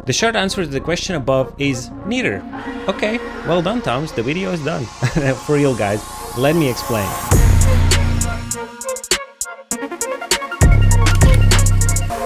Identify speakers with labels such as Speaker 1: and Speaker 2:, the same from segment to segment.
Speaker 1: The short answer to the question above is neither. Okay, well done, Toms. The video is done. For real, guys. Let me explain.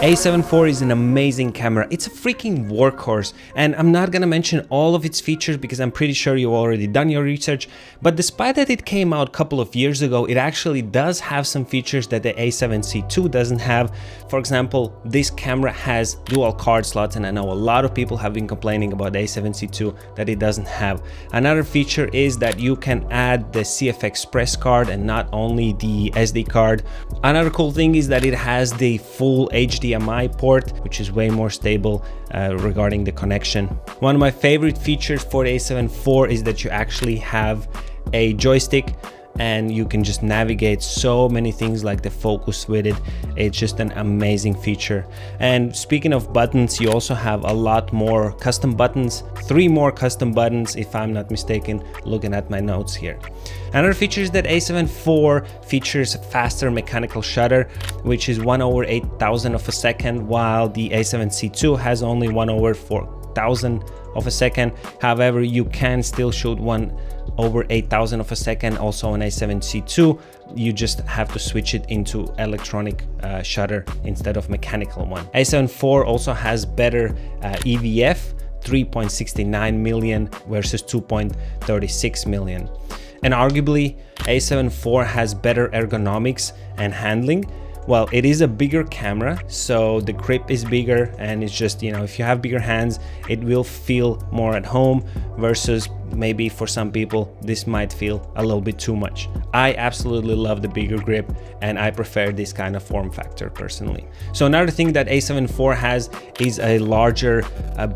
Speaker 1: A7IV is an amazing camera. It's a freaking workhorse, and I'm not gonna mention all of its features because I'm pretty sure you've already done your research, but despite that it came out a couple of years ago, it actually does have some features that the A7C II doesn't have. For example, this camera has dual card slots, and I know a lot of people have been complaining about the A7C II that it doesn't have. Another feature is that you can add the CF Express card and not only the SD card. Another cool thing is that it has the full HDMI port, which is way more stable regarding the connection. One of my favorite features for the A7IV is that you actually have a joystick and you can just navigate so many things like the focus with it. It's just an amazing feature. And speaking of buttons, you also have a lot more custom buttons, 3 more custom buttons if I'm not mistaken, looking at my notes here. Another feature is that A7IV features faster mechanical shutter, which is 1/8,000 of a second, while the A7C II has only 1/4,000 of a second. However, you can still shoot 1/8,000 of a second also on A7C II. You just have to switch it into electronic shutter instead of mechanical one. A7IV also has better EVF, 3.69 million versus 2.36 million. And arguably, A7IV has better ergonomics and handling. Well, it is a bigger camera, so the grip is bigger, and it's just, you know, if you have bigger hands, it will feel more at home versus maybe for some people, this might feel a little bit too much. I absolutely love the bigger grip, and I prefer this kind of form factor personally. So another thing that A7IV has is a larger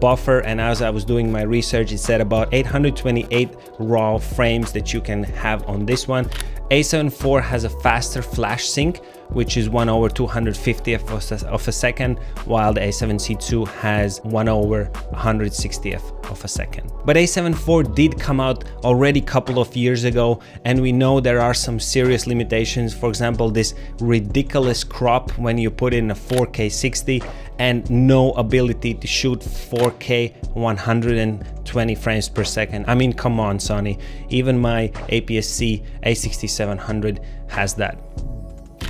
Speaker 1: buffer, and as I was doing my research, it said about 828 raw frames that you can have on this one. A7IV has a faster flash sync, which is 1/250th of a second, while the A7C II has 1/160th of a second. But A7IV did come out already a couple of years ago, and we know there are some serious limitations. For example, this ridiculous crop when you put in a 4K 60 and no ability to shoot 4K 120 frames per second. I mean, come on, Sony. Even my APSC A6700 has that.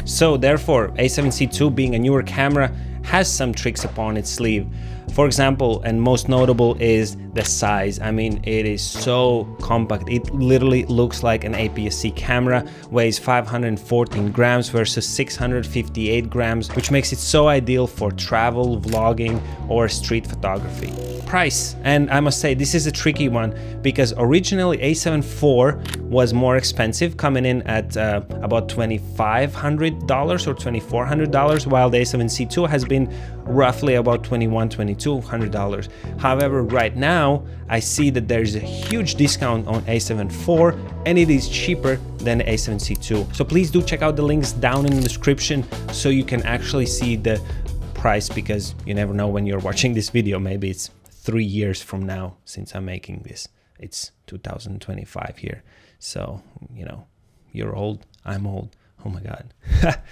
Speaker 1: So therefore, A7C II, being a newer camera, has some tricks upon its sleeve. For example, and most notable is the size. I mean, it is so compact. It literally looks like an APS-C camera, weighs 514 grams versus 658 grams, which makes it so ideal for travel, vlogging, or street photography. Price, and I must say this is a tricky one because originally A7IV was more expensive, coming in at about $2,500 or $2,400, while the A7C II has been roughly about $2,200. However, right now I see that there's a huge discount on A7IV and it is cheaper than the A7C II. So please do check out the links down in the description so you can actually see the price, because you never know when you're watching this video. Maybe it's 3 years from now since I'm making this. It's 2025 here. So, you know, you're old, I'm old. Oh my God.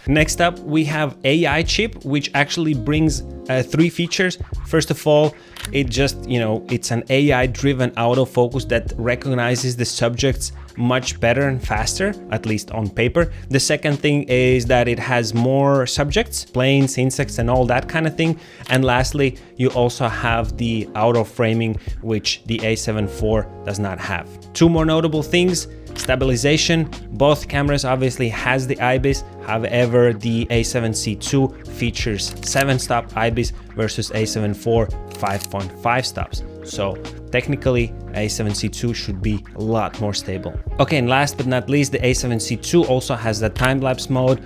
Speaker 1: Next up, we have AI chip, which actually brings 3 features. First of all, it just, you know, it's an AI driven autofocus that recognizes the subjects much better and faster, at least on paper. The second thing is that it has more subjects, planes, insects, and all that kind of thing. And lastly, you also have the auto framing, which the A7IV does not have. 2 more notable things. Stabilization. Both cameras obviously has the IBIS, however the A7C II features 7-stop IBIS versus A7IV 5.5 stops. So technically A7C II should be a lot more stable. Okay, and last but not least, the A7C II also has the time-lapse mode,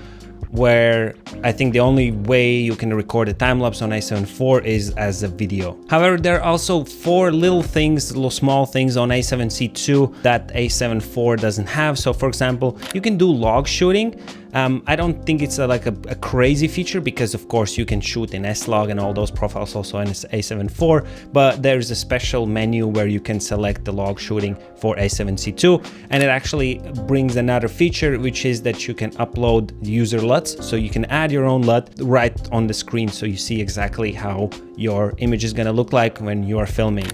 Speaker 1: where I think the only way you can record a time-lapse on A7IV is as a video. However, there are also 4 little things, little small things on A7C II that A7IV doesn't have. So for example, you can do log shooting, I don't think it's like a crazy feature because of course you can shoot in S-Log and all those profiles also in A7IV, but there's a special menu where you can select the log shooting for A7C2, and it actually brings another feature, which is that you can upload user LUTs, so you can add your own LUT right on the screen so you see exactly how your image is going to look like when you are filming.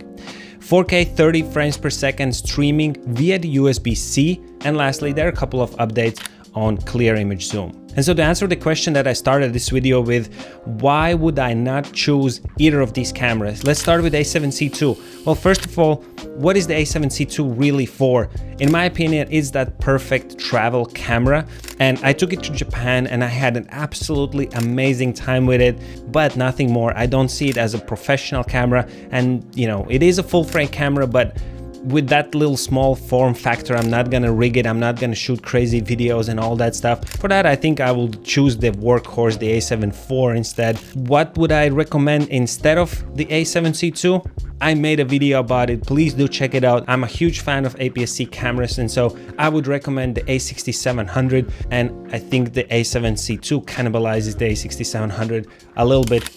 Speaker 1: 4K 30 frames per second streaming via the USB-C, and lastly there are a couple of updates on clear image zoom. And so to answer the question that I started this video with, why would I not choose either of these cameras? Let's start with A7C2. Well, first of all, what is the A7C2 really for? In my opinion, it's that perfect travel camera, and I took it to Japan and I had an absolutely amazing time with it, but nothing more. I don't see it as a professional camera, and you know, it is a full frame camera, but with that little small form factor, I'm not gonna rig it, I'm not gonna shoot crazy videos and all that stuff. For that, I think I will choose the workhorse, the A7IV instead. What would I recommend instead of the A7C2? I made a video about it, please do check it out. I'm a huge fan of APS-C cameras, and so I would recommend the A6700, and I think the A7C2 cannibalizes the A6700 a little bit.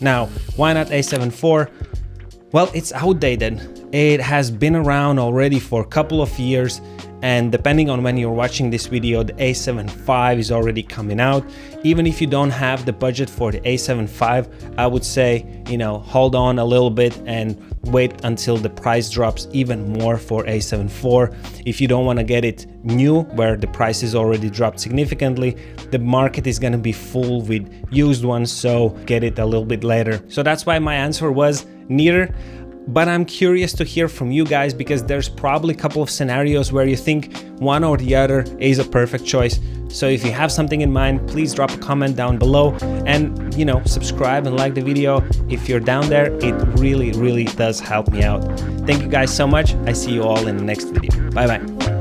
Speaker 1: Now, why not A7IV? Well, it's outdated. It has been around already for a couple of years, and depending on when you're watching this video, the A7V is already coming out. Even if you don't have the budget for the A7V, I would say, you know, hold on a little bit and wait until the price drops even more for A7IV. If you don't want to get it new, where the price is already dropped significantly, the market is going to be full with used ones, so get it a little bit later. So that's why my answer was neither. But I'm curious to hear from you guys, because there's probably a couple of scenarios where you think one or the other is a perfect choice. So if you have something in mind, please drop a comment down below, and you know, subscribe and like the video. If you're down there, it really does help me out. Thank you guys so much. I see you all in the next video. Bye bye.